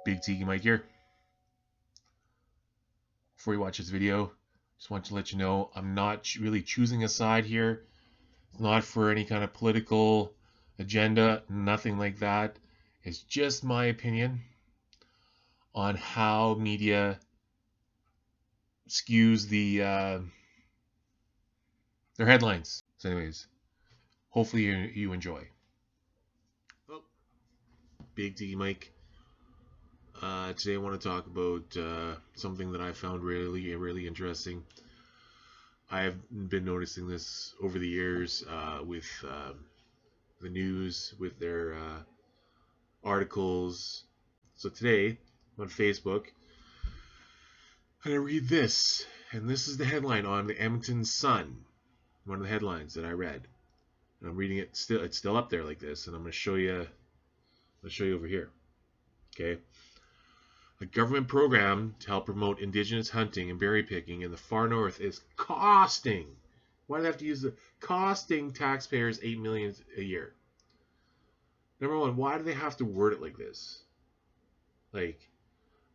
Big Tiki Mike here. Before you watch this video, just want to let you know I'm not really choosing a side here. It's not for any kind of political agenda, nothing like that. It's just my opinion on how media skews their headlines. So anyways, hopefully you enjoy. Oh, Big Tiki Mike. Today I want to talk about something that I found really interesting. I have been noticing this over the years with the news, with their articles. So today on Facebook, I'm going to read this, and this is the headline on the Edmonton Sun, one of the headlines that I read. And I'm reading it still; it's still up there like this, and I'm going to show you. I'll show you over here. Okay. A government program to help promote indigenous hunting and berry picking in the far north is costing. Why do they have to use the costing taxpayers $8 million a year? Number one, why do they have to word it like this?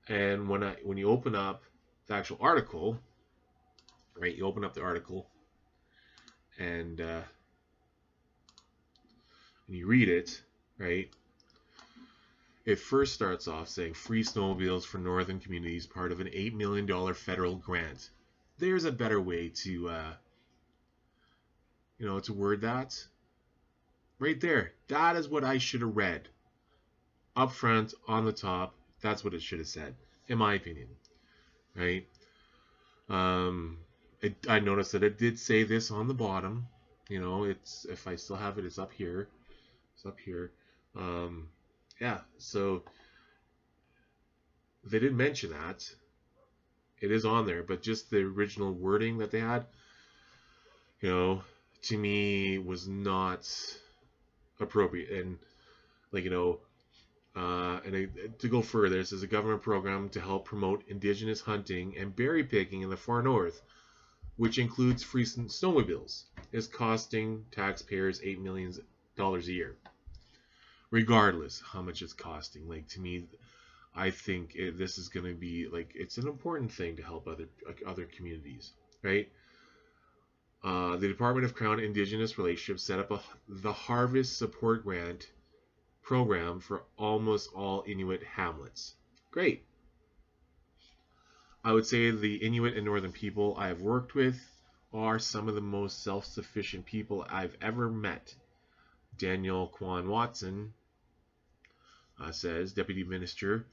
And when you open up the actual article, right? You open up the article, and you read it, right? It first starts off saying free snowmobiles for northern communities, part of an $8 million federal grant. There's a better way to, to word that. Right there. That is what I should have read. Up front, on the top, that's what it should have said, in my opinion. Right? I noticed that it did say this on the bottom. It's, if I still have it, it's up here. It's up here. Yeah, so they didn't mention that. It is on there, but just the original wording that they had, to me was not appropriate. And to go further, this is a government program to help promote indigenous hunting and berry picking in the far north, which includes free snowmobiles, is costing taxpayers $8 million a year. Regardless how much it's costing, to me, I think this is going to be it's an important thing to help other communities, right? The Department of Crown Indigenous Relationships set up the Harvest Support Grant program for almost all Inuit hamlets. Great. I would say the Inuit and Northern people I have worked with are some of the most self-sufficient people I've ever met. Daniel Kwan Watson says, Deputy Minister,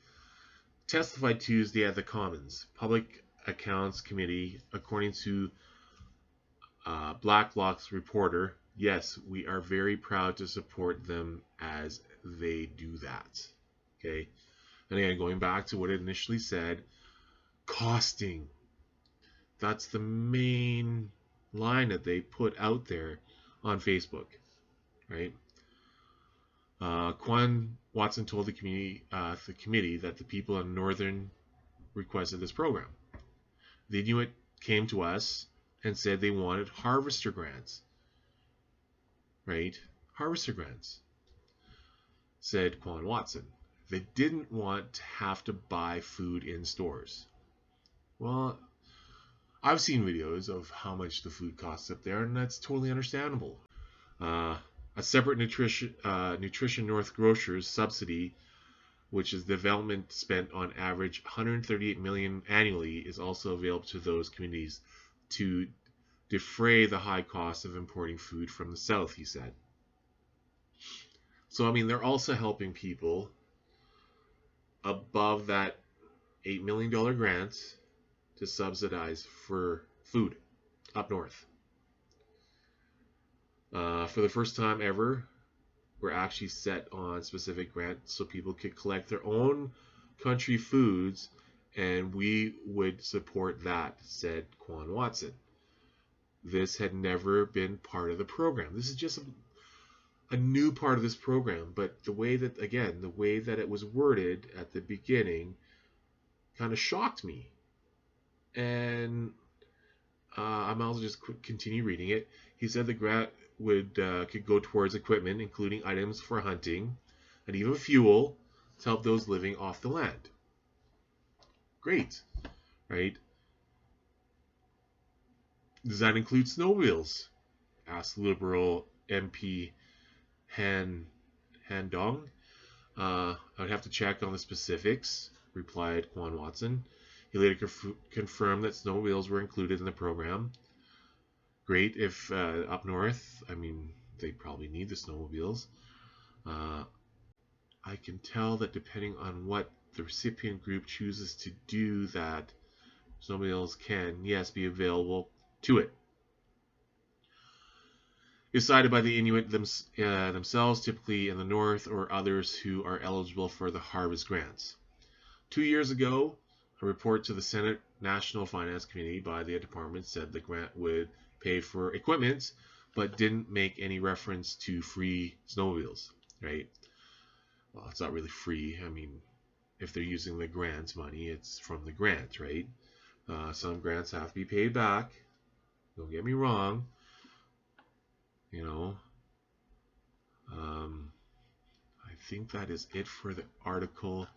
testified Tuesday at the Commons Public Accounts Committee, according to Blacklock's reporter. Yes, we are very proud to support them as they do that. Okay, and again, going back to what it initially said, costing. That's the main line that they put out there on Facebook, right? Kwan Watson told the committee that the people in Northern requested this program. The Inuit came to us and said they wanted harvester grants. Right? Harvester grants, said Kwan Watson. They didn't want to have to buy food in stores. Well, I've seen videos of how much the food costs up there, and that's totally understandable. A separate Nutrition North Grocers subsidy, which is development spent on average $138 million annually, is also available to those communities to defray the high cost of importing food from the south, he said. So, they're also helping people above that $8 million grant to subsidize for food up north. For the first time ever, we're actually set on specific grants so people could collect their own country foods, and we would support that, said Kwan Watson. This had never been part of the program. This is just a new part of this program, but the way that it was worded at the beginning kind of shocked me. And I might as well just continue reading it. He said the grant could go towards equipment, including items for hunting, and even fuel, to help those living off the land. Great, right? Does that include snowmobiles? Asked Liberal MP Han Dong. I would have to check on the specifics, replied Quan Watson. He later confirmed that snowmobiles were included in the program. Great if up north, I mean, they probably need the snowmobiles. I can tell that depending on what the recipient group chooses to do, that snowmobiles can, yes, be available to it. Decided by the Inuit themselves, typically in the north, or others who are eligible for the harvest grants. 2 years ago, a report to the Senate National Finance Committee by the department said the grant would pay for equipment, but didn't make any reference to free snowmobiles, right? Well, it's not really free. I mean, if they're using the grant money, it's from the grant, right? Some grants have to be paid back. Don't get me wrong. You know, I think that is it for the article.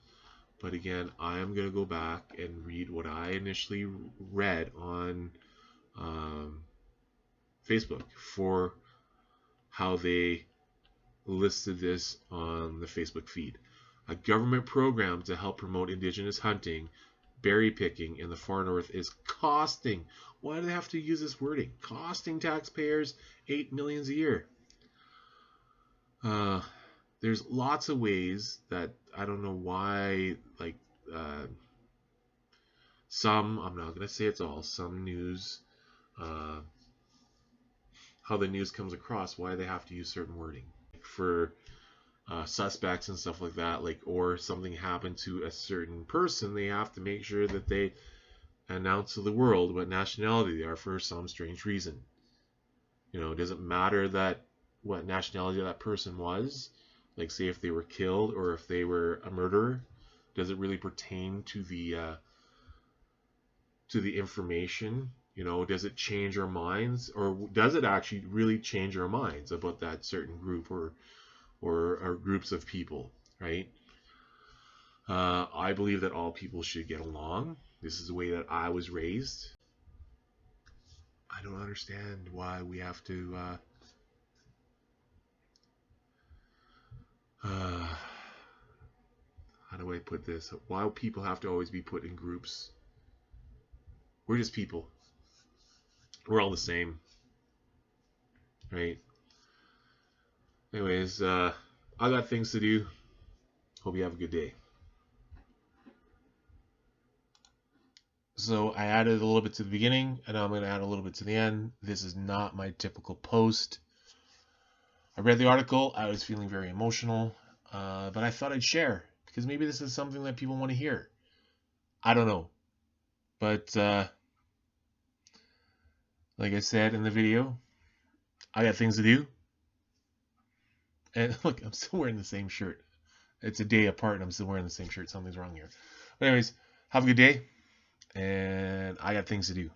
But again, I am going to go back and read what I initially read on Facebook for how they listed this on the Facebook feed. A government program to help promote indigenous hunting, berry picking in the far north is costing. Why do they have to use this wording? Costing taxpayers $8 million a year. There's lots of ways that I don't know why, like some, I'm not going to say it's all, some news, how the news comes across, why they have to use certain wording. For suspects and stuff like that, like, or something happened to a certain person, they have to make sure that they announce to the world what nationality they are for some strange reason. You know, it doesn't matter that what nationality that person was, like say if they were killed or if they were a murderer, does it really pertain to the information? You know, does it change our minds, or does it actually really change our minds about that certain group or groups of people, right? I believe that all people should get along. This is the way that I was raised. I don't understand why we have to how do I put this? Why people have to always be put in groups? We're just people. We're all the same, right? Anyways, I got things to do. Hope you have a good day. So I added a little bit to the beginning, and now I'm going to add a little bit to the end. This is not my typical post. I read the article. I was feeling very emotional, but I thought I'd share because maybe this is something that people want to hear. I don't know. But like I said in the video, I got things to do. And look, I'm still wearing the same shirt. It's a day apart and I'm still wearing the same shirt. Something's wrong here. But anyways, have a good day. And I got things to do.